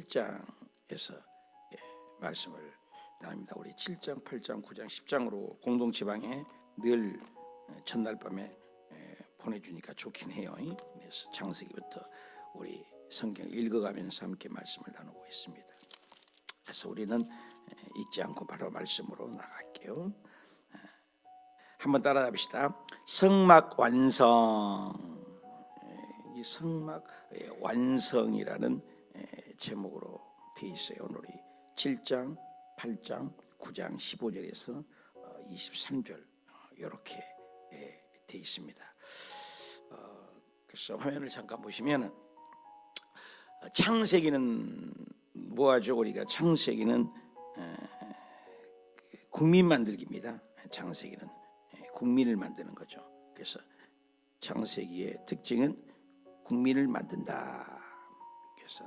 7장에서 말씀을 나눕니다. 우리 7장, 8장, 9장, 10장으로 공동 지방에 늘 첫날 밤에 보내주니까 좋긴 해요. 그래서 창세기부터 우리 성경 읽어가면서 함께 말씀을 나누고 있습니다. 그래서 우리는 잊지 않고 바로 말씀으로 나갈게요. 한번 따라합시다. 성막 완성. 이 성막 완성이라는 제목으로 되어 있어요. 오늘 우리 7장, 8장, 9장, 15절에서 23절 이렇게 되어 있습니다. 그래서 화면을 잠깐 보시면 창세기는 뭐하죠? 우리가 창세기는 국민 만들기입니다. 창세기는 국민을 만드는 거죠. 그래서 창세기의 특징은 국민을 만든다. 그래서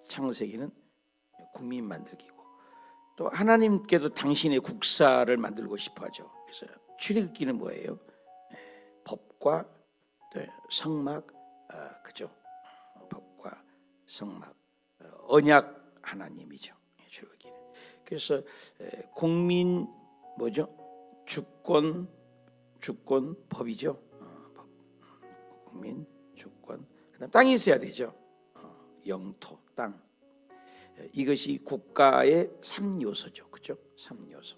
창세기는 국민 만들기고, 또 하나님께도 당신의 국사를 만들고 싶어하죠. 그래서 출애굽기는 뭐예요? 법과 성막, 그죠? 법과 성막, 언약 하나님이죠. 출애굽기는. 그래서 국민 뭐죠? 주권 법이죠. 법. 국민, 주권. 그다음 땅이 있어야 되죠. 영토, 땅. 이것이 국가의 3요소죠. 그죠? 3요소.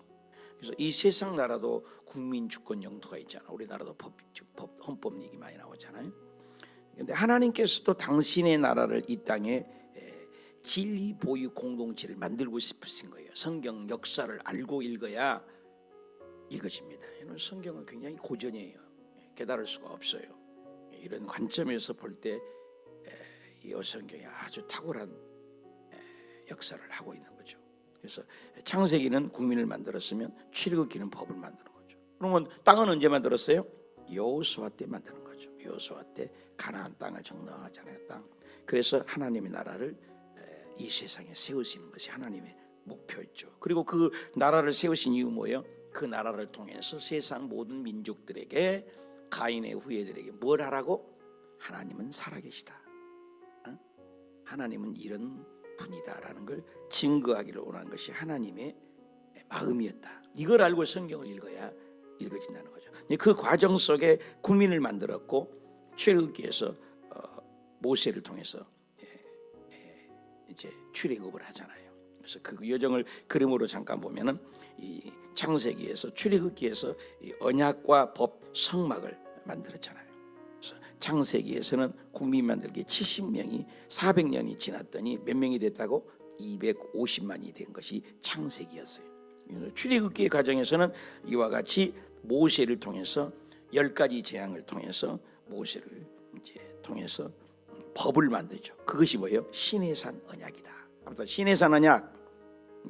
그래서 이 세상 나라도 국민, 주권, 영토가 있잖아. 우리나라도 법, 헌법 얘기 많이 나오잖아요. 그런데 하나님께서도 당신의 나라를 이 땅에 진리 보유 공동체를 만들고 싶으신 거예요. 성경 역사를 알고 읽어야 읽어집니다. 이런 성경은 굉장히 고전이에요. 깨달을 수가 없어요. 이런 관점에서 볼 때 이 성경이 아주 탁월한 역사를 하고 있는 거죠. 그래서 창세기는 국민을 만들었으면 출애굽기는 법을 만드는 거죠. 그러면 땅은 언제 만들었어요? 여호수아 때 만드는 거죠. 여호수아 때 가나안 땅을 정탐하잖아요. 땅. 그래서 하나님의 나라를 이 세상에 세우시는 것이 하나님의 목표였죠. 그리고 그 나라를 세우신 이유 뭐예요? 그 나라를 통해서 세상 모든 민족들에게, 가인의 후예들에게 뭘 하라고? 하나님은 살아계시다. 하나님은 이런 분이다라는 걸 증거하기를 원한 것이 하나님의 마음이었다. 이걸 알고 성경을 읽어야 읽어진다는 거죠. 그 과정 속에 국민을 만들었고, 출애굽기에서 모세를 통해서 이제 출애굽을 하잖아요. 그래서 그 여정을 그림으로 잠깐 보면은 이 창세기에서, 출애굽기에서 이 언약과 법, 성막을 만들었잖아요. 그래서 창세기에서는 국민 만들기 70명이 400년이 지났더니 몇 명이 됐다고? 250만이 된 것이 창세기였어요. 출애굽기의 과정에서는 이와 같이 모세를 통해서 10가지 재앙을 통해서 모세를 이제 통해서 법을 만들죠. 그것이 뭐예요? 시내산 언약이다. 아무튼 시내산 언약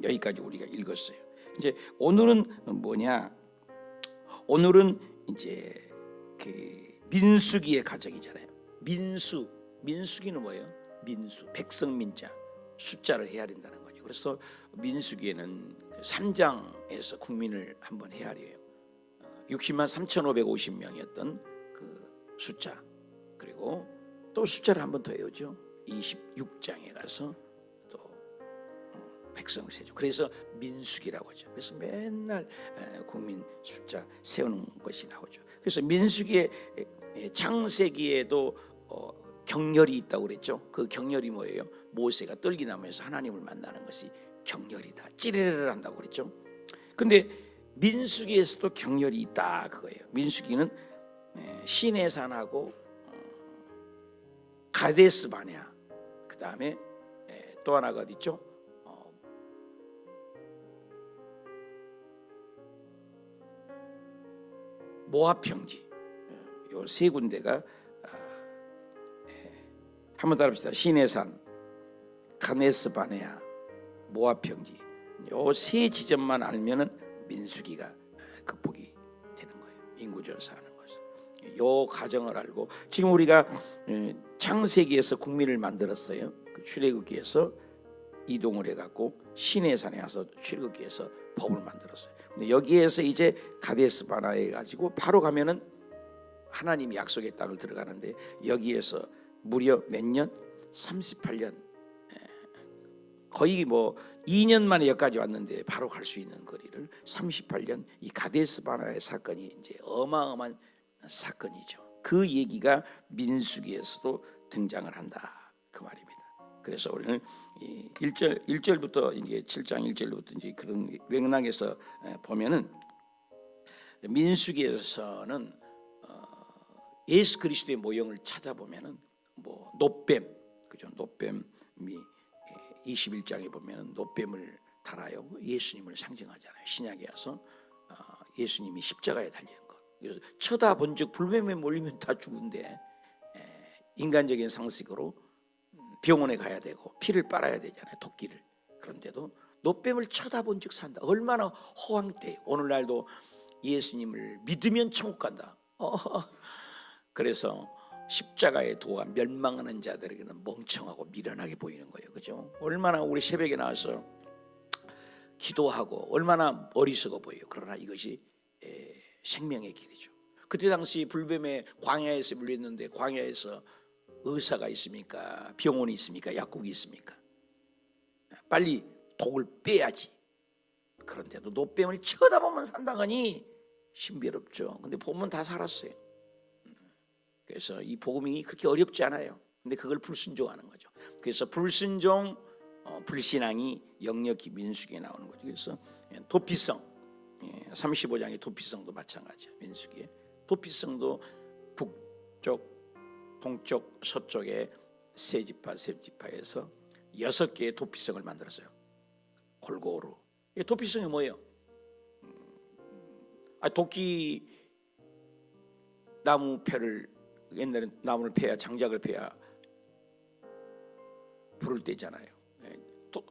여기까지 우리가 읽었어요. 이제 오늘은 뭐냐? 오늘은 이제 그 민수기의 과정이잖아요. 민수기는 뭐예요? 백성민자 숫자를 헤아린다는 거죠. 그래서 민수기에는 3장에서 국민을 한번 헤아려요. 60만 3,550명이었던 그 숫자, 그리고 또 숫자를 한번 더 외우죠. 26장에 가서 또 백성을 세죠. 그래서 민수기라고 하죠. 그래서 맨날 국민 숫자 세우는 것이 나오죠. 그래서 민수기의 창세기에도 경렬이 있다고 그랬죠. 그 경렬이 뭐예요? 모세가 떨기나무에서 하나님을 만나는 것이 경렬이다. 찌르르 한다고 그랬죠. 근데 민수기에서도 경렬이 있다 그거예요. 민수기는 시내산하고 가데스 바네아, 그 다음에 또 하나가 어디 있죠? 모압 평지, 요 세 군데가 한번 따라합시다. 시내산, 가데스 바네아, 모압 평지, 요 세 지점만 알면은 민수기가 극복이 되는 거예요. 인구조사하는 것은. 요 과정을 알고, 지금 우리가 창세기에서 국민을 만들었어요. 그 출애굽기에서 이동을 해갖고 시내산에 와서 출애굽기에서 법을 만들었어요. 근데 여기에서 이제 가데스 바네아에 가지고 바로 가면은 하나님이 약속의 땅을 들어가는데, 여기에서 무려 몇 년? 38년 거의 뭐 2년 만에 여기까지 왔는데 바로 갈 수 있는 거리를 38년 이 가데스 바네아의 사건이 이제 어마어마한 사건이죠. 그 얘기가 민수기에서도 등장을 한다 그 말입니다. 그래서 우리는 이 1절부터 이제 7장 1절부터 이제 그런 맥락에서 보면은 민수기에서는 예수 그리스도의 모형을 찾아보면은 뭐 노뱀, 그죠? 노뱀이 21장에 보면은 노뱀을 달아요. 예수님을 상징하잖아요. 신약에 와서 예수님이 십자가에 달리는 것. 그래서 쳐다본즉 불뱀에 몰리면 다 죽은데 인간적인 상식으로 병원에 가야 되고 피를 빨아야 되잖아요. 도끼를. 그런데도 노뱀을 쳐다본즉 산다. 얼마나 허황돼. 오늘날도 예수님을 믿으면 천국 간다. 그래서 십자가의 도가 멸망하는 자들에게는 멍청하고 미련하게 보이는 거예요. 그죠? 얼마나 우리 새벽에 나와서 기도하고 얼마나 어리석어 보여요. 그러나 이것이 생명의 길이죠. 그때 당시 불뱀에 광야에서 물렸는데 광야에서 의사가 있습니까? 병원이 있습니까? 약국이 있습니까? 빨리 독을 빼야지. 그런데도 노뱀을 쳐다보면 산다더니 신비롭죠. 근데 보면 다 살았어요. 그래서 이 복음이 그렇게 어렵지 않아요. 근데 그걸 불순종하는 거죠. 그래서 불순종, 불신앙이 역력히 민수기에 나오는 거죠. 그래서 도피성, 35장의 도피성도 마찬가지예요. 민수기에 도피성도 북쪽, 동쪽, 서쪽에 세 지파에서 6개의 도피성을 만들었어요. 골고루. 도피성이 뭐예요? 도끼 나무 패를 옛날에 나무를 패야 장작을 패야 불을 떼잖아요.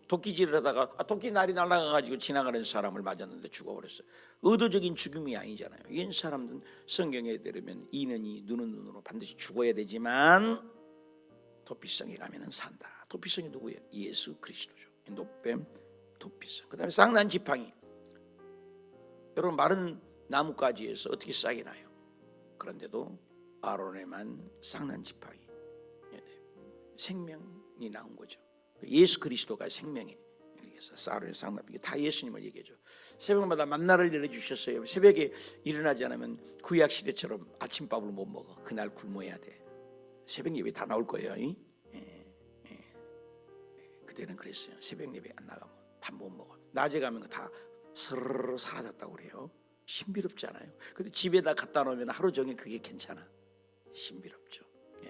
도끼질을 하다가 도끼 날이 날아가가지고 지나가는 사람을 맞았는데 죽어버렸어요. 의도적인 죽음이 아니잖아요. 이런 사람들은 성경에 따르면 이는 이 눈은 눈으로 반드시 죽어야 되지만 도피성에 가면은 산다. 도피성이 누구예요? 예수 그리스도죠. 노뱀 도피성. 그다음에 쌍난 지팡이. 여러분 마른 나뭇가지에서 어떻게 싹이 나요? 그런데도 아론에만 쌍난 지팡이, 생명이 나온 거죠. 예수 그리스도가 생명이. 그래서 아론의 쌍난 이게 다 예수님을 얘기해줘. 새벽마다 만나를 내려주셨어요. 새벽에 일어나지 않으면 구약 시대처럼 아침밥을 못 먹어. 그날 굶어야 돼. 새벽 예배 다 나올 거예요. 그때는 그랬어요. 새벽 예배 안 나가면 밥 못 먹어. 낮에 가면 다 스르르 사라졌다고 그래요. 신비롭지 않아요? 근데 집에다 갖다 놓으면 하루 종일 그게 괜찮아. 신비롭죠.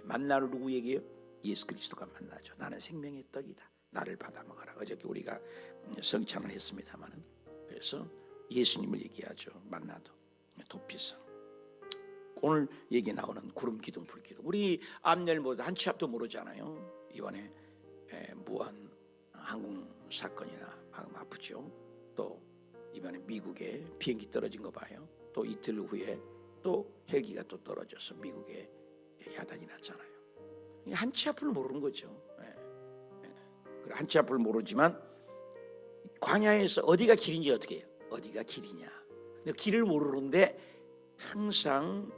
만나를 누구 얘기해요? 예수 그리스도가 만나죠. 나는 생명의 떡이다. 나를 받아 먹어라. 어저께 우리가 성찬을 했습니다만은 그래서 예수님을 얘기하죠. 만나도 도피성. 오늘 얘기 나오는 구름 기둥 불 기둥. 우리 앞낼 뭐 한 치 앞도 모르잖아요. 이번에 무한 항공 사건이나 마음 아프죠. 또 이번에 미국에 비행기 떨어진 거 봐요. 또 이틀 후에 또 헬기가 또 떨어져서 미국에 야단이 났잖아요. 한 치 앞을 모르는 거죠. 한 치 앞을 모르지만 광야에서 어디가 길인지 어떻게 해요? 어디가 길이냐? 길을 모르는데 항상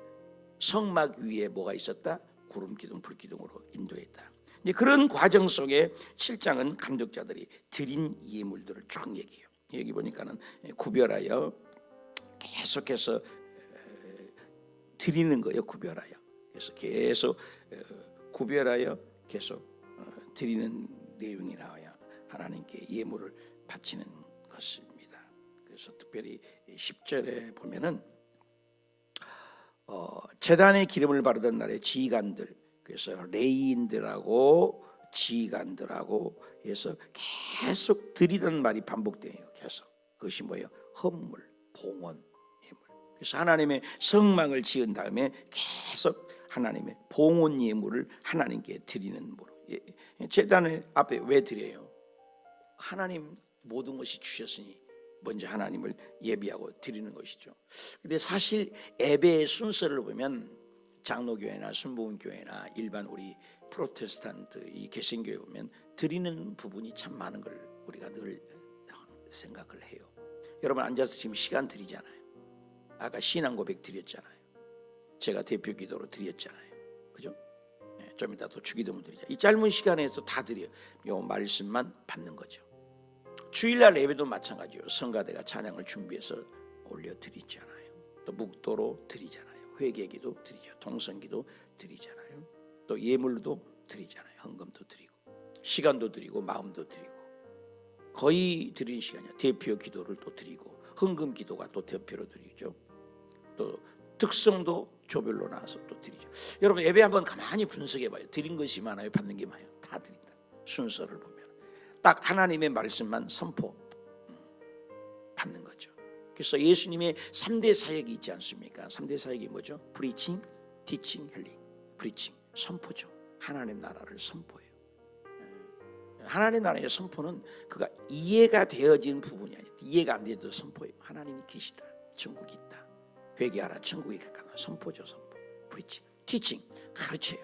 성막 위에 뭐가 있었다? 구름 기둥, 불 기둥으로 인도했다. 그런 과정 속에 7장은 감독자들이 드린 예물들을 쭉 얘기해요. 여기 보니까는 구별하여 계속해서 드리는 거예요. 구별하여. 그래서 계속 구별하여 계속 드리는 내용이 나와야 하나님께 예물을 바치는 것입니다. 그래서 특별히 10절에 보면은 제단에 기름을 바르던 날에 지휘관들, 그래서 레이인들하고 지휘관들하고 해서 계속 드리던 말이 반복돼요. 계속 그것이 뭐예요? 헌물, 봉헌, 예물. 그래서 하나님의 성막을 지은 다음에 계속 하나님의 봉헌 예물을 하나님께 드리는 모로. 제단을 앞에 왜 드려요? 하나님 모든 것이 주셨으니 먼저 하나님을 예비하고 드리는 것이죠. 근데 사실 예배의 순서를 보면 장로교회나 순복음교회나 일반 우리 프로테스탄트 이 개신교회 보면 드리는 부분이 참 많은 걸 우리가 늘 생각을 해요. 여러분 앉아서 지금 시간 드리잖아요. 아까 신앙 고백 드렸잖아요. 제가 대표 기도로 드렸잖아요. 그죠? 좀 이따 또 주기도문 드리자. 이 짧은 시간에서 다 드려요. 요 말씀만 받는 거죠. 주일날 예배도 마찬가지요. 성가대가 찬양을 준비해서 올려드리잖아요. 또 묵도로 드리잖아요. 회개기도 드리죠. 동성기도 드리잖아요. 또 예물도 드리잖아요. 헌금도 드리고 시간도 드리고 마음도 드리고 거의 드리는 시간이야. 대표 기도를 또 드리고 헌금 기도가 또 대표로 드리죠. 또 특성도 조별로 나와서 또 드리죠. 여러분 예배 한번 가만히 분석해봐요. 드린 것이 많아요, 받는 게 많아요? 다 드린다. 순서를 보면 딱 하나님의 말씀만 선포 받는 거죠. 그래서 예수님의 3대 사역이 있지 않습니까? 3대 사역이 뭐죠? 프리칭, 티칭, 헬링. 프리칭, 선포죠. 하나님 나라를 선포해요. 하나님 나라의 선포는 그가 이해가 되어진 부분이 아니에요. 이해가 안 돼도 선포해요. 하나님이 계시다. 천국이 있다. 회개하라. 천국이 가까워. 선포죠. 선포. 프리칭. 티칭. 가르쳐요.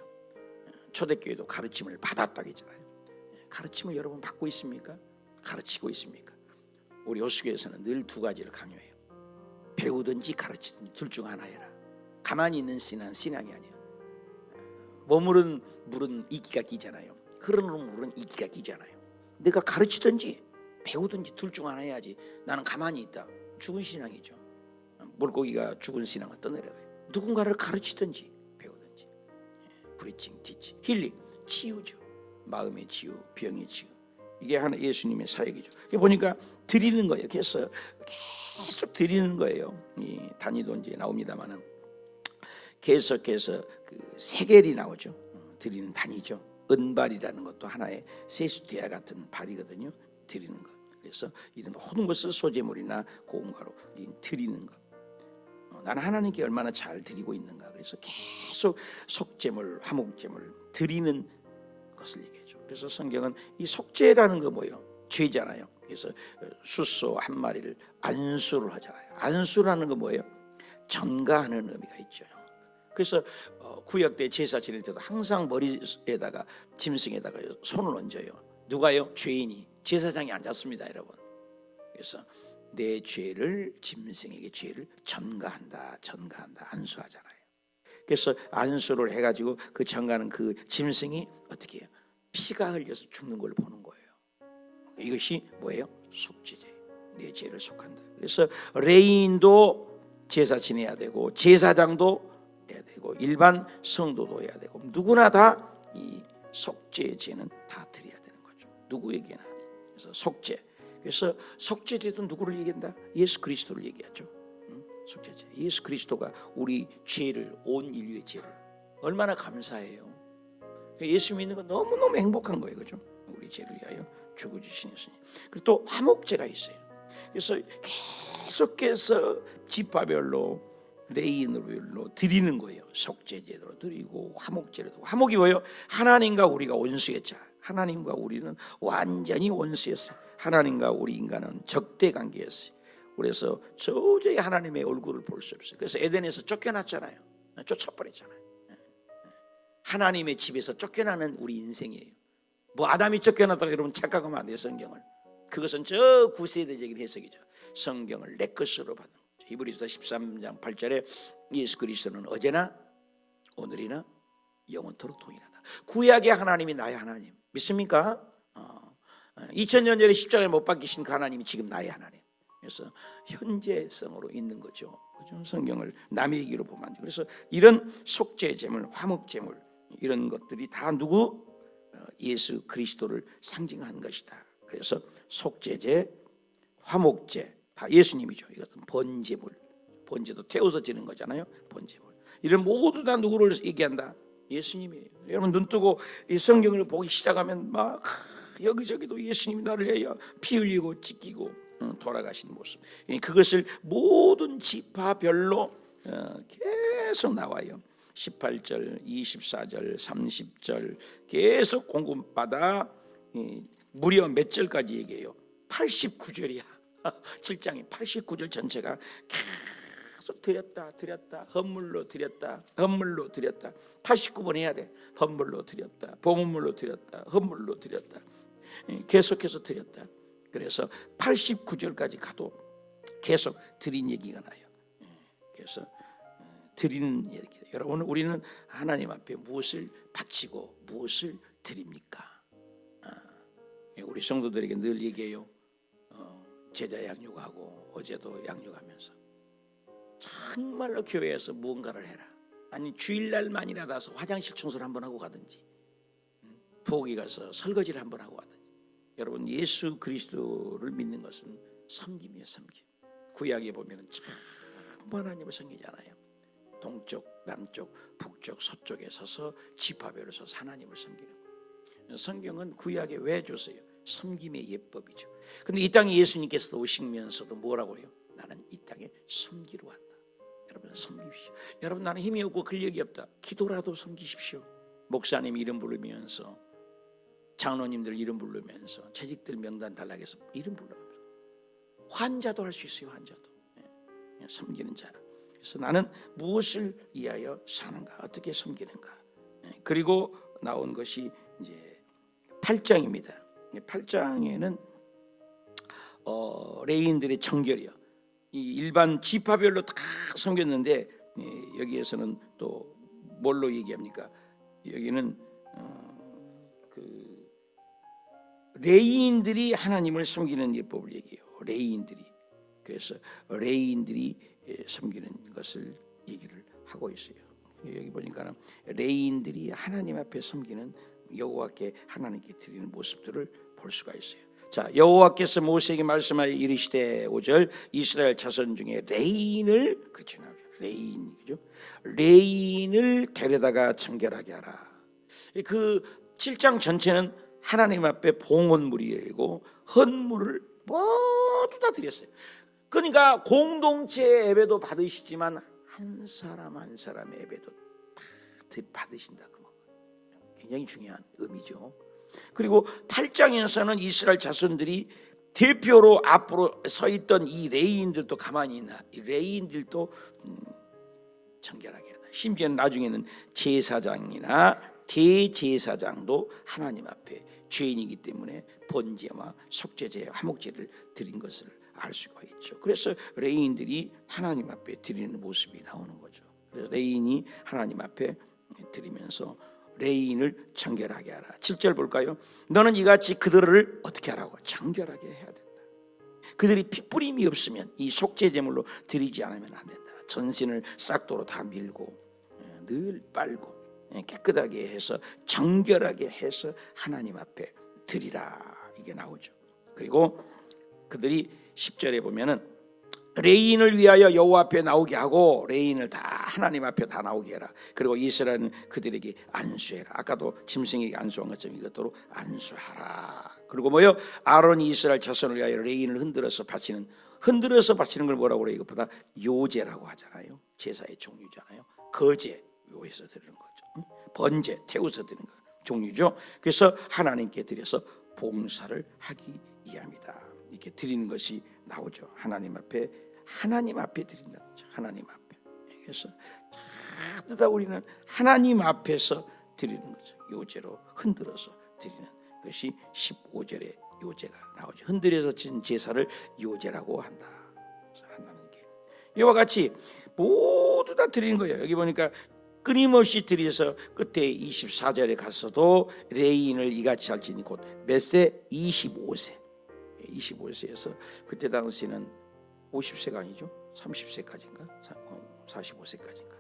초대교회도 가르침을 받았다 했잖아요. 가르침을 여러분 받고 있습니까? 가르치고 있습니까? 우리 호수교에서는 늘 두 가지를 강요해요. 배우든지 가르치든지 둘 중 하나 해라. 가만히 있는 신앙이 아니에요. 머무른 물은 이기가 끼잖아요. 흐르는 물은 이기가 끼잖아요. 내가 가르치든지 배우든지 둘 중 하나 해야지. 나는 가만히 있다. 죽은 신앙이죠. 물고기가 죽은 신앙을 떠내려가요. 누군가를 가르치든지 배우든지. 프리칭, 티칭, 힐링, 치유죠. 마음의 치유, 병의 치유. 이게 하나 예수님의 사역이죠. 보니까 드리는 거예요. 그래서 계속 드리는 거예요. 이 단위도 이제 나옵니다만은 계속해서 그 세겔이 나오죠. 드리는 단위죠. 은발이라는 것도 하나의 세수대야 같은 발이거든요. 드리는 것. 그래서 이런 모든 것을 소재물이나 고운가로 드리는 것. 나는 하나님께 얼마나 잘 드리고 있는가. 그래서 계속 속죄물, 화목제물 드리는 것을 얘기해줘. 그래서 성경은 이 속죄라는 거 뭐예요? 죄잖아요. 그래서 숫소 한 마리를 안수를 하잖아요. 안수라는 거 뭐예요? 전가하는 의미가 있죠. 그래서 구약 때 제사 지낼 때도 항상 머리에다가 짐승에다가 손을 얹어요. 누가요? 죄인이. 제사장이 앉았습니다, 여러분. 그래서 내 죄를 짐승에게 죄를 전가한다, 안수하잖아요. 그래서 안수를 해가지고 그 전가는 그 짐승이 어떻게 해요? 피가 흘려서 죽는 걸 보는 거예요. 이것이 뭐예요? 속죄제. 내 죄를 속한다. 그래서 레인도 제사 지내야 되고 제사장도 해야 되고 일반 성도도 해야 되고 누구나 다 이 속죄제는 다 드려야 되는 거죠. 누구에게나. 그래서 속죄. 그래서 속죄제도 누구를 얘기한다? 예수 그리스도를 얘기하죠. 속죄제. 예수 그리스도가 우리 죄를, 온 인류의 죄를 얼마나 감사해요. 예수 믿는 건 너무너무 행복한 거예요. 그죠? 우리 죄를 위하여 죽어주신 예수님. 그리고 또 화목제가 있어요. 그래서 계속해서 지파별로 레인별로 드리는 거예요. 속죄제로 드리고 화목제로 드리고. 화목이 뭐예요? 하나님과 우리가 원수였잖아. 하나님과 우리는 완전히 원수였어요. 하나님과 우리 인간은 적대 관계였어요. 그래서 도저히 하나님의 얼굴을 볼 수 없어요. 그래서 에덴에서 쫓겨났잖아요. 쫓아버렸잖아요. 하나님의 집에서 쫓겨나는 우리 인생이에요. 뭐 아담이 쫓겨났다고 여러분 착각하면 안 돼요. 성경을. 그것은 저 구세대적인 해석이죠. 성경을 내 것으로 받는 거죠. 히브리서 13장 8절에 예수 그리스도는 어제나 오늘이나 영원토록 동일하다. 구약의 하나님이 나의 하나님 믿습니까? 2000년 전에 십자가에 못 박히신 그 하나님이 지금 나의 하나님. 그래서 현재성으로 있는 거죠. 그죠? 성경을 남의 얘기로 보면 안 돼요. 그래서 이런 속죄제물, 화목제물 이런 것들이 다 누구? 예수 그리스도를 상징한 것이다. 그래서 속죄제, 화목제 다 예수님이죠. 이것은 번제물, 번제도 태워서 지는 거잖아요. 번제물. 이런 모두 다 누구를 얘기한다? 예수님이에요. 여러분 눈 뜨고 이 성경을 보기 시작하면 막 여기저기도 예수님이 나를 위하여 피 흘리고 찢기고 돌아가신 모습. 그것을 모든 지파별로 계속 나와요. 18절, 24절, 30절 계속 공급받아 무려 몇 절까지 얘기해요? 89절이야. 7장이 89절 전체가 계속 드렸다 헌물로 드렸다 89번 해야 돼. 헌물로 드렸다 봉헌물로 드렸다 헌물로 드렸다 계속해서 드렸다. 그래서 89절까지 가도 계속 드린 얘기가 나요. 그래서 드리는 얘기. 여러분 우리는 하나님 앞에 무엇을 바치고 무엇을 드립니까? 우리 성도들에게 늘 얘기해요. 제자 양육하고 어제도 양육하면서 정말로 교회에서 무언가를 해라. 아니 주일날만이라도 와서 화장실 청소를 한번 하고 가든지, 부엌에 가서 설거지를 한번 하고 가든지. 여러분, 예수 그리스도를 믿는 것은 섬김이에요. 섬김. 구약에 보면 참 하나님을 섬기잖아요. 동쪽, 남쪽, 북쪽, 서쪽에 서서 지파별로 서서 하나님을 섬기는 거예요. 성경은 구약에 왜 줬어요? 섬김의 예법이죠. 근데 이 땅에 예수님께서도 오시면서도 뭐라고 해요? 나는 이 땅에 섬기러 왔다. 여러분 섬기십시오. 여러분, 나는 힘이 없고 근력이 없다. 기도라도 섬기십시오. 목사님 이름 부르면서, 장로님들 이름 부르면서, 재직들 명단 달라해서 이름 부르면서, 환자도 할 수 있어요. 환자도. 섬기는 자. 그래서 나는 무엇을 위하여 사는가, 어떻게 섬기는가. 그리고 나온 것이 이제 8장입니다. 8장에는 레위인들의 정결이요. 이 일반 지파별로 다 섬겼는데 여기에서는 또 뭘로 얘기합니까? 여기는 그 레위인들이 하나님을 섬기는 예법을 얘기해요. 레위인들이. 그래서 레위인들이 섬기는 것을 얘기를 하고 있어요. 여기 보니까 레위인들이 하나님 앞에 섬기는, 여호와께 하나님께 드리는 모습들을 볼 수가 있어요. 자, 여호와께서 모세에게 말씀하여 이르시되 5절 이스라엘 자손 중에 레위인을, 그렇죠, 레위인, 그죠? 레위인을 데려다가 정결하게 하라. 그 7장 전체는 하나님 앞에 봉헌물이고 헌물을 모두 다 드렸어요. 그러니까 공동체 예배도 받으시지만 한 사람 한 사람의 예배도 다 받으신다. 굉장히 중요한 의미죠. 그리고 8장에서는 이스라엘 자손들이 대표로 앞으로 서 있던 이 레위인들도 가만히 있나, 이 레위인들도 정결하게 하다. 심지어는 나중에는 제사장이나 대제사장도 하나님 앞에 죄인이기 때문에 번제와 속죄제, 화목제를 드린 것을 알 수가 있죠. 그래서 레위인들이 하나님 앞에 드리는 모습이 나오는 거죠. 그래서 레위인이 하나님 앞에 드리면서 레위인을 정결하게 하라. 7절 볼까요? 너는 이같이 그들을 어떻게 하라고? 정결하게 해야 된다. 그들이 핏부림이 없으면 이 속죄제물로 드리지 않으면 안 된다. 전신을 싹도로 다 밀고 늘 빨고 깨끗하게 해서 정결하게 해서 하나님 앞에 드리라. 이게 나오죠. 그리고 그들이 10절에 보면은 레위인을 위하여 여호와 앞에 나오게 하고 레위인을 다 하나님 앞에 다 나오게 해라. 그리고 이스라엘은 그들에게 안수해라. 아까도 짐승에게 안수한 것처럼 이것도로 안수하라. 그리고 뭐요? 아론이 이스라엘 자손을 위하여 레위인을 흔들어서 바치는 걸 뭐라고 그래요? 이것보다 요제라고 하잖아요. 제사의 종류잖아요. 거제, 요에서 드리는 거죠. 번제, 태우서 드리는 거 종류죠. 그래서 하나님께 드려서 봉사를 하기 위함이다. 이렇게 드리는 것이 나오죠. 하나님 앞에 드린다. 하나님 앞에. 그래서 다 우리는 하나님 앞에서 드리는 거죠. 요제로 흔들어서 드리는 것이 15절에 요제가 나오죠. 흔들어서 진 제사를 요제라고 한다. 한다는 게 이와 같이 모두 다 드리는 거예요. 여기 보니까 끊임없이 드려서 끝에 24절에 가서도 레위인을 이같이 할지니 곧 몇 세? 25세에서 그때 당시는 50세가 아니죠. 30세까지인가 45세까지인가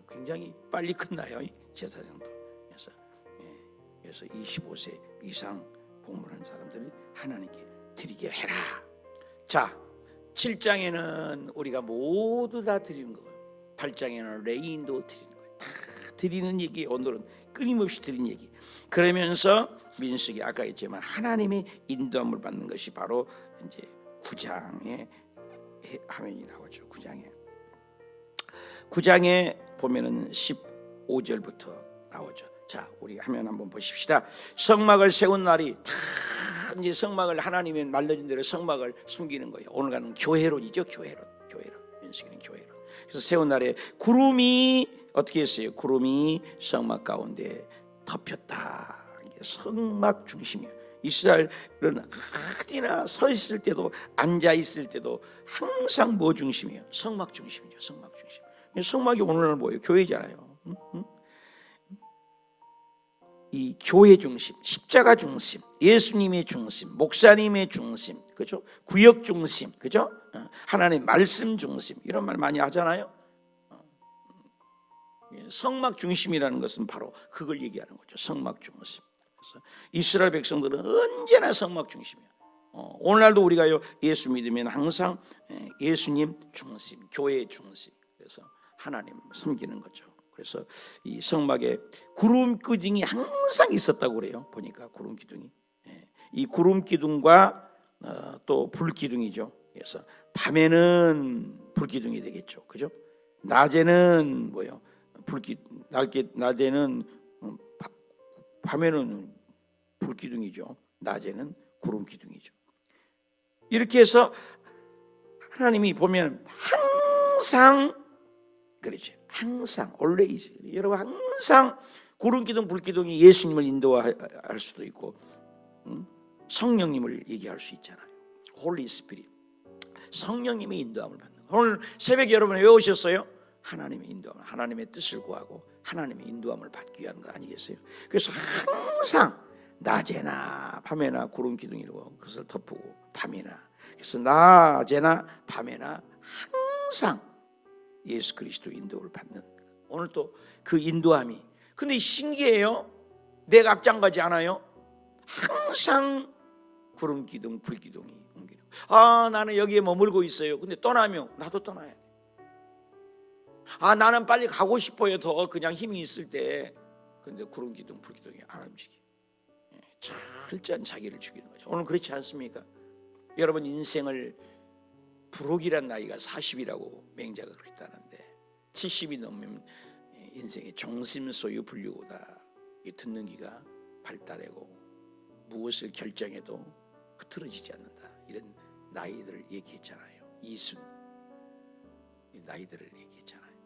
굉장히 빨리 끝나요. 제사장도. 그래서 25세 이상 복무하는 사람들이 하나님께 드리게 해라. 자, 7장에는 우리가 모두 다 드리는 거예요. 8장에는 레위인도 드리는 거예요. 다 드리는 얘기, 오늘은 끊임없이 드리는 얘기. 그러면서 민수기 아까 했지만 하나님의 인도함을 받는 것이 바로 이제 9장의 화면이 나오죠. 9장에 보면은 15절부터 나오죠. 자, 우리 화면 한번 보십시다. 성막을 세운 날이 다 이제 성막을 하나님이 말려준 대로 성막을 숨기는 거예요. 오늘 가는 교회론이죠. 교회론. 민수기는 교회론. 그래서 세운 날에 구름이 어떻게 했어요? 구름이 성막 가운데 덮였다. 성막 중심이에요. 이스라엘은 어디나 서 있을 때도 앉아 있을 때도 항상 뭐 중심이에요? 성막 중심이죠. 성막 중심. 성막이 오늘날 뭐예요? 교회잖아요. 이 교회 중심, 십자가 중심, 예수님의 중심, 목사님의 중심, 그죠? 구역 중심, 그죠? 하나님의 말씀 중심, 이런 말 많이 하잖아요. 성막 중심이라는 것은 바로 그걸 얘기하는 거죠. 성막 중심. 그래서 이스라엘 백성들은 언제나 성막 중심이야. 오늘날도 우리가요, 예수 믿으면 항상 예수님 중심, 교회 중심. 그래서 하나님 섬기는 거죠. 그래서 이 성막에 구름 기둥이 항상 있었다고 그래요. 보니까 구름 기둥이, 이 구름 기둥과 또 불 기둥이죠. 그래서 밤에는 불 기둥이 되겠죠, 그죠? 낮에는 뭐요? 낮에는 밤에는 불 기둥이죠. 낮에는 구름 기둥이죠. 이렇게 해서 하나님이 보면 항상 그렇죠. 항상 always, 여러분 항상 구름 기둥, 불 기둥이 예수님을 인도할 수도 있고, 성령님을 얘기할 수 있잖아요. Holy Spirit, 성령님의 인도함을 받는 거. 오늘 새벽에 여러분 왜 오셨어요? 하나님의 인도함, 하나님의 뜻을 구하고 하나님의 인도함을 받기 위한 거 아니겠어요? 그래서 항상 낮에나 밤에나 구름 기둥이고 그것을 덮고 밤이나, 그래서 낮에나 밤에나 항상 예수 그리스도 인도를 받는, 오늘 또 그 인도함이, 근데 신기해요. 내가 앞장가지 않아요. 항상 구름 기둥, 불 기둥이 옮기는. 나는 여기에 머물고 있어요. 근데 떠나면 나도 떠나야 돼. 나는 빨리 가고 싶어요. 더 그냥 힘이 있을 때. 근데 구름 기둥, 불 기둥이 안 움직여. 철저한 자기를 죽이는 거죠. 오늘 그렇지 않습니까? 여러분 인생을, 부록이란 나이가 40이라고 맹자가 그랬다는데 70이 넘으면 인생의 종심소유 불류고다. 듣는 귀가 발달하고 무엇을 결정해도 흐트러지지 않는다. 이런 나이들을 얘기했잖아요. 이순 나이들을 얘기했잖아요.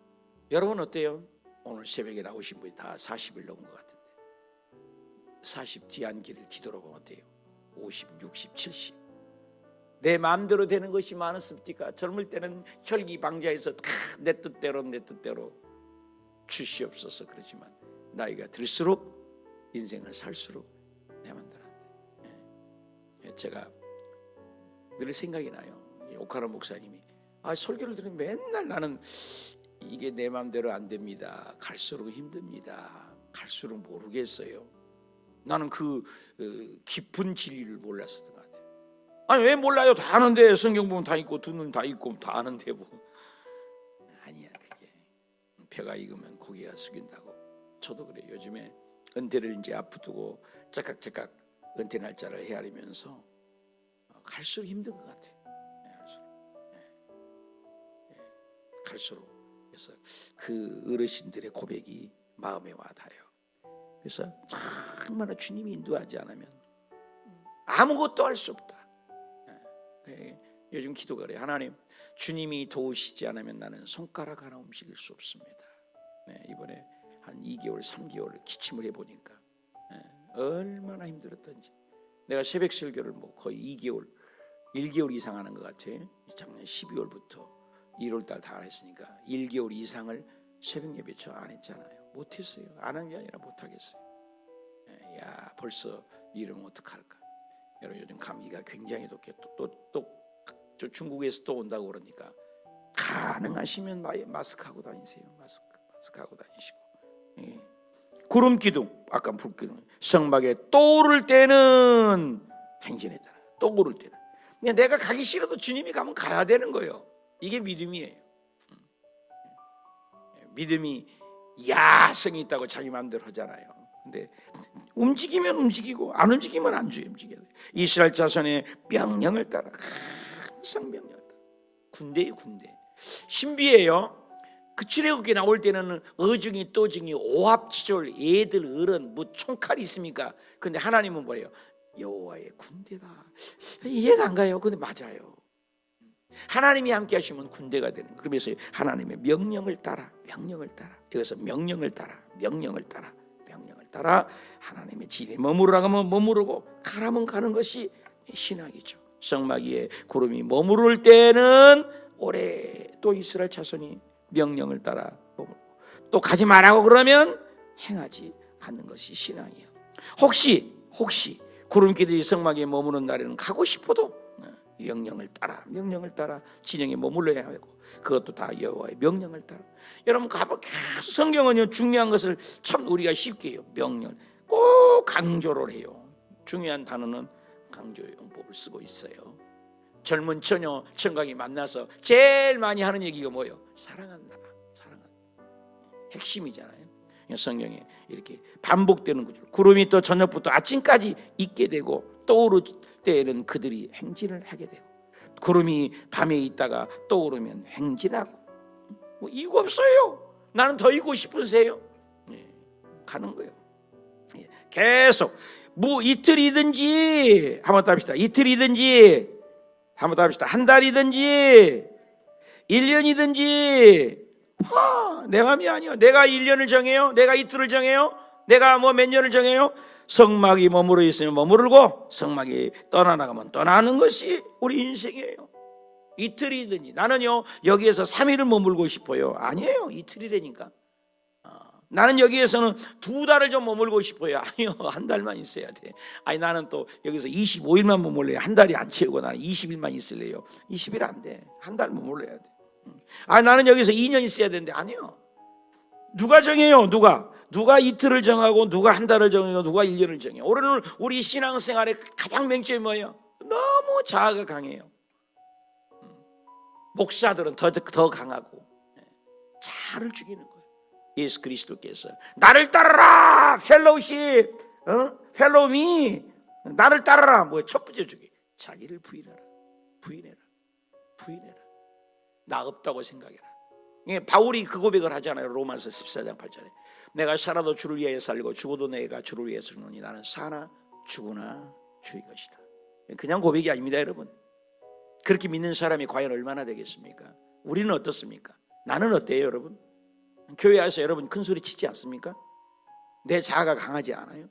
여러분 어때요? 오늘 새벽에 나오신 분이 다 40을 넘은 것 같은데 40 뒤안길을 뒤돌아보면 어때요? 50, 60, 70. 내 마음대로 되는 것이 많았습니까? 젊을 때는 혈기방자해서 내 뜻대로 주시옵소서 그러지만 나이가 들수록 인생을 살수록 내 마음대로 안 돼. 제가 늘 생각이 나요. 오카노 목사님이 설교를 들으면 맨날 나는 이게 내 마음대로 안 됩니다. 갈수록 힘듭니다. 갈수록 모르겠어요. 나는 그 깊은 진리를 몰랐었던 것 같아요. 왜 몰라요? 다 아는데, 성경 보면 다 있고 듣는 다 있고 다 아는데 뭐. 아니야, 그게 벼가 익으면 고기가 숙인다고. 저도 그래요. 요즘에 은퇴를 이제 앞두고 짝깍짝깍 은퇴 날짜를 헤아리면서 갈수록 힘든 것 같아요. 갈수록. 그래서 그 어르신들의 고백이 마음에 와닿아요. 그래서 정말 주님이 인도하지 않으면 아무것도 할 수 없다. 요즘 기도가 그래요. 하나님, 주님이 도우시지 않으면 나는 손가락 하나 움직일 수 없습니다. 이번에 한 2개월, 3개월 기침을 해보니까 얼마나 힘들었던지. 내가 새벽 설교를 뭐 거의 2개월, 1개월 이상 하는 것 같아요. 작년 12월부터 1월달 다 했으니까 1개월 이상을 새벽 예배 저 안 했잖아요. 못했어요. 안 한 게 아니라 못하겠어요. 야, 벌써 이러면 어떡할까. 여러분 요즘 감기가 굉장히 독해. 또 중국에서 또 온다고 그러니까 가능하시면 마스크하고 다니세요. 마스크하고 다니시고. 구름 기둥, 아까 불 기둥, 성막에 또 오를 때는 행진했다. 또 오를 때는. 그냥 내가 가기 싫어도 주님이 가면 가야 되는 거예요. 이게 믿음이에요. 믿음이 야성이 있다고 자기 마음대로 하잖아요. 근데 움직이면 움직이고 안 움직이면 안 움직여야 돼. 이스라엘 자손의 명령을 따라, 항상 명령을 따라. 군대예요, 군대. 신비해요. 그 출애굽기 나올 때는 어중이 또중이 오합지졸 애들 어른 뭐 총칼이 있습니까? 근데 하나님은 뭐예요? 여호와의 군대다. 이해가 안 가요. 근데 맞아요. 하나님이 함께 하시면 군대가 되는 거예요. 그러면서 하나님의 명령을 따라, 명령을 따라. 여기서 명령을 따라, 명령을 따라, 명령을 따라 하나님의 진에 머무르라고 하면 머무르고 가라면 가는 것이 신앙이죠. 성막 위에 구름이 머무를 때는 오래 또 이스라엘 자손이 명령을 따라 머무르고 또 가지 말라고 그러면 행하지 않는 것이 신앙이에요. 혹시 구름기들이 성막에 머무는 날에는 가고 싶어도 명령을 따라 진영에 머물러야 하고, 그것도 다 여호와의 명령을 따라. 여러분 계속 성경은요, 중요한 것을 참 우리가 쉽게 해요. 명령 꼭 강조를 해요. 중요한 단어는 강조 용법을 쓰고 있어요. 젊은 처녀 청각이 만나서 제일 많이 하는 얘기가 뭐예요? 사랑한다. 핵심이잖아요. 성경에 이렇게 반복되는 거죠. 구름이 또 저녁부터 아침까지 있게 되고, 떠오를 때에는 그들이 행진을 하게 되고, 구름이 밤에 있다가 떠오르면 행진하고. 뭐 이유가 없어요. 나는 더 있고 싶은 새요. 가는 거예요. 계속 뭐 이틀이든지 한번 더 합시다. 이틀이든지 한번 더 합시다. 한 달이든지 1년이든지 내 마음이 아니요. 내가 1년을 정해요? 내가 이틀을 정해요? 내가 뭐 몇 년을 정해요? 성막이 머무르 있으면 머무르고 성막이 떠나나가면 떠나는 것이 우리 인생이에요. 이틀이든지. 나는요 여기에서 3일을 머물고 싶어요. 아니에요. 이틀이라니까. 나는 여기에서는 2달을 좀 머물고 싶어요. 아니요, 한 달만 있어야 돼. 아니 나는 또 여기서 25일만 머물래요. 한 달이 안 채우고 나는 20일만 있을래요. 20일 안 돼. 한 달 머물러야 돼. 아니 나는 여기서 2년 있어야 되는데, 아니요. 누가 정해요? 누가 이틀을 정하고, 누가 한 달을 정하고, 누가 1년을 정해요? 오늘 우리 신앙생활의 가장 맹점이 뭐예요? 너무 자아가 강해요. 목사들은 더 강하고 자아를 죽이는 거예요. 예수 그리스도께서 나를 따르라, 펠로우십, 펠로우미, 나를 따르라. 뭐 첫 번째 주기, 자기를 부인해라. 나 없다고 생각해라. 바울이 그 고백을 하잖아요. 로마서 14장 8절에 내가 살아도 주를 위하여 살고 죽어도 내가 주를 위하여 살노니 나는 사나 죽으나 주의 것이다. 그냥 고백이 아닙니다, 여러분. 그렇게 믿는 사람이 과연 얼마나 되겠습니까? 우리는 어떻습니까? 나는 어때요, 여러분? 교회 와서 여러분 큰 소리 치지 않습니까? 내 자아가 강하지 않아요?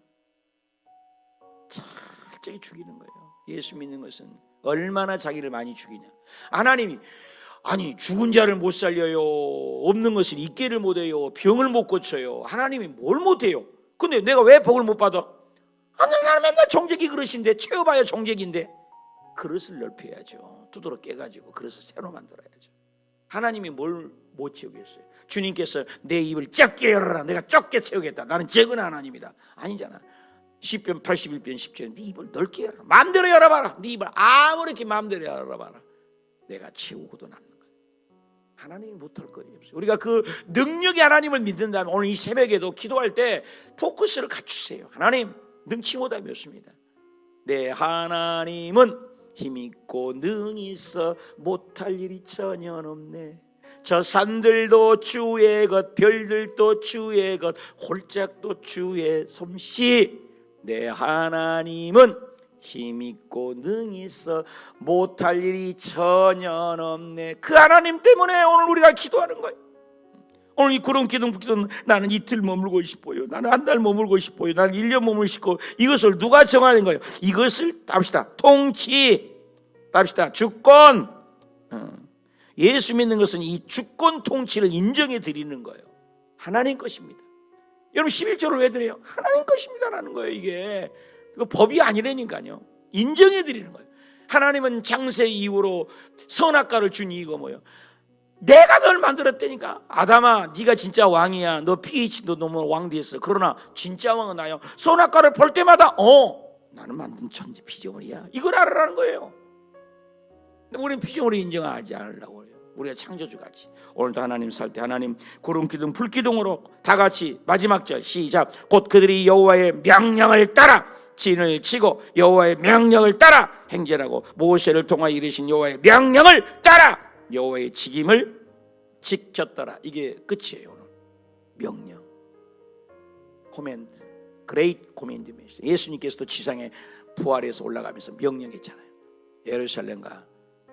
철저히 죽이는 거예요. 예수 믿는 것은 얼마나 자기를 많이 죽이냐. 하나님이 아니 죽은 자를 못 살려요, 없는 것을 있게를 못해요, 병을 못 고쳐요. 하나님이 뭘 못해요? 근데 내가 왜 복을 못 받아? 하나님 맨날 정죄기 그릇인데, 채워봐야 정죄기인데. 그릇을 넓혀야죠. 두드러 깨가지고 그릇을 새로 만들어야죠. 하나님이 뭘 못 채우겠어요? 주님께서 내 입을 좁게 열어라, 내가 좁게 채우겠다. 나는 적은 하나님이다. 아니잖아. 10편 81편 10절에 네 입을 넓게 열어라. 마음대로 열어봐라. 네 입을 아무렇게 마음대로 열어봐라. 내가 채우고도 남는 거예요. 하나님이 못할 것이 없어요. 우리가 그 능력의 하나님을 믿는다면 오늘 이 새벽에도 기도할 때 포커스를 갖추세요. 하나님 능치 못함이 없습니다. 내 하나님은 힘있고 능히 있어 못할 일이 전혀 없네. 저 산들도 주의 것, 별들도 주의 것, 홀짝도 주의 솜씨. 내 하나님은 힘있고 능히 있어 못할 일이 전혀 없네. 그 하나님 때문에 오늘 우리가 기도하는 거예요. 오늘 이 구름 기둥 기도는 나는 이틀 머물고 싶어요, 나는 한 달 머물고 싶어요, 나는 1년 머물고 싶고. 이것을 누가 정하는 거예요? 이것을 답시다. 통치, 답시다. 주권. 예수 믿는 것은 이 주권 통치를 인정해 드리는 거예요. 하나님 것입니다. 여러분 11조를 왜 드려요? 하나님 것입니다라는 거예요. 이게 이거 법이 아니라니까요. 인정해 드리는 거예요. 하나님은 창세 이후로 선악과를 준 이유가 뭐예요? 내가 널 만들었다니까. 아담아, 네가 진짜 왕이야. 너 PhD도 너무 왕 됐어. 그러나 진짜 왕은 나요. 선악과를 볼 때마다 나는 만든 천지 피조물이야, 이걸 알아라는 거예요. 우리는 피조물을 인정하지 않으려고 해요. 우리가 창조주 같이. 오늘도 하나님 살 때 하나님 구름 기둥 불 기둥으로 다 같이 마지막 절 시작. 곧 그들이 여호와의 명령을 따라 진을 치고 여호와의 명령을 따라 행제하고 모세를 통하여 이르신 여호와의 명령을 따라 여호와의 직임을 지켰더라. 이게 끝이에요. 오늘 명령, 코멘드, 그레이트 코멘드메이션. 예수님께서도 지상에 부활해서 올라가면서 명령했잖아요.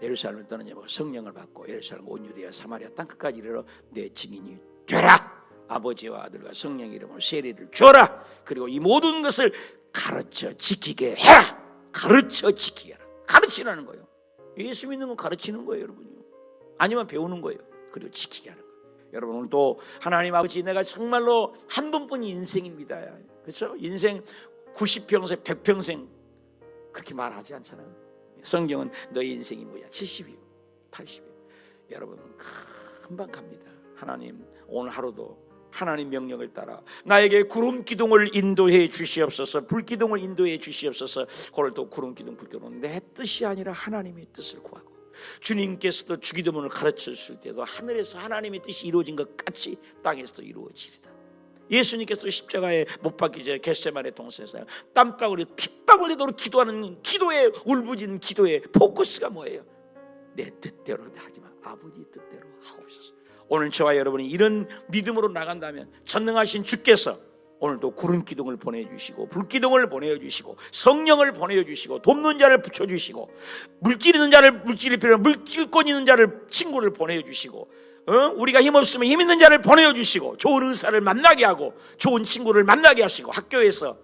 예루살렘을 떠나냐고 성령을 받고 예루살렘 온 유대와 사마리아 땅끝까지 이르러 내 증인이 되라. 아버지와 아들과 성령 이름으로 세례를 줘라. 그리고 이 모든 것을 가르쳐 지키게 해라. 가르쳐 지키게 해라. 가르치라는 거예요. 예수 믿는 건 가르치는 거예요, 여러분요. 아니면 배우는 거예요. 그리고 지키게 하는 거예요. 여러분 오늘도 하나님 아버지, 내가 정말로 한 번뿐인 인생입니다. 그렇죠? 인생 90평생 100평생 그렇게 말하지 않잖아요. 성경은 너의 인생이 뭐야? 70이요 80이요. 여러분 금방 갑니다. 하나님 오늘 하루도 하나님 명령을 따라 나에게 구름 기둥을 인도해 주시옵소서, 불 기둥을 인도해 주시옵소서. 오늘도 구름 기둥 불 기둥은 내 뜻이 아니라 하나님의 뜻을 구하고, 주님께서도 주기도문을 가르쳐 주실 때도 하늘에서 하나님의 뜻이 이루어진 것 같이 땅에서도 이루어집니다. 예수님께서 십자가에 못 박히기 전에 겟세마네 동산에서 땀방울이 핏방울 내도록 기도하는 기도의 울부짖는 기도의 포커스가 뭐예요? 내 뜻대로 하지만 아버지 뜻대로 하옵소서. 오늘 저와 여러분이 이런 믿음으로 나간다면 전능하신 주께서 오늘도 구름 기둥을 보내주시고 불 기둥을 보내주시고 성령을 보내주시고 돕는 자를 붙여주시고 물질 있는 자를 물질이 필요한 물질권 있는 자를 친구를 보내주시고 우리가 힘없으면 힘 있는 자를 보내주시고 좋은 의사를 만나게 하고 좋은 친구를 만나게 하시고 학교에서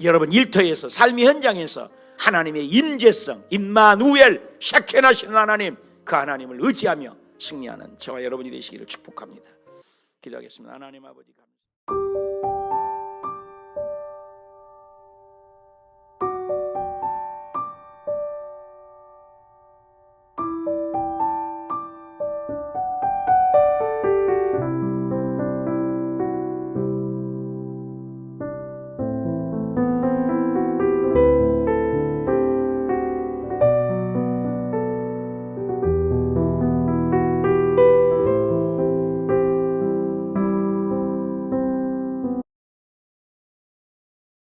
여러분 일터에서 삶의 현장에서 하나님의 임재성 임마누엘 샤케나신 하나님, 그 하나님을 의지하며 승리하는 저와 여러분이 되시기를 축복합니다. 기도하겠습니다. 하나님 아버지 감사합니다.